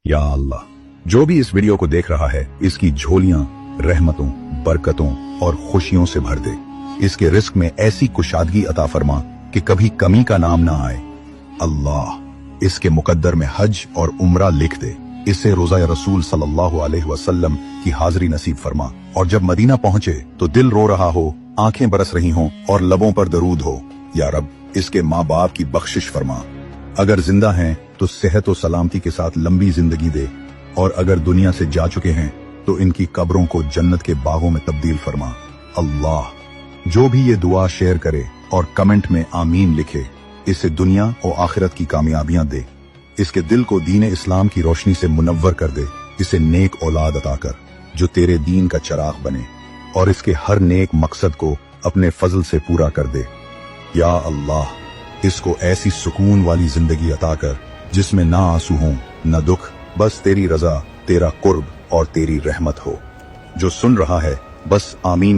या अल्लाह, जो भी इस वीडियो को देख रहा है इसकी झोलियां रहमतों, बरकतों और खुशियों से भर दे। इसके रिस्क में ऐसी कुशादगी अता फरमा कि कभी कमी का नाम ना आए। अल्लाह इसके मुकद्दर में हज और उम्रा लिख दे। इससे रोज़ा रसूल सल्लल्लाहु अलैहि वसल्लम की हाजिरी नसीब फरमा। और जब मदीना पहुंचे तो दिल रो रहा हो, आंखें बरस रही हों और लबों पर दरूद हो। या रब इसके माँ बाप की बख्शिश फरमा। अगर जिंदा हैं तो सेहत और सलामती के साथ लंबी जिंदगी दे, और अगर दुनिया से जा चुके हैं तो इनकी कब्रों को जन्नत के बागों में तब्दील फरमा। अल्लाह जो भी ये दुआ शेयर करे और कमेंट में आमीन लिखे, इसे दुनिया और आखिरत की कामयाबियां दे। इसके दिल को दीन इस्लाम की रोशनी से मुनव्वर कर दे। इसे नेक औलाद अता कर जो तेरे दीन का चिराग बने, और इसके हर नेक मकसद को अपने फजल से पूरा कर दे। या अल्लाह इसको ऐसी सुकून वाली जिंदगी अता कर जिसमें ना आंसू हों न दुख, बस तेरी रजा, तेरा कुर्ब और तेरी रहमत हो। जो सुन रहा है बस आमीन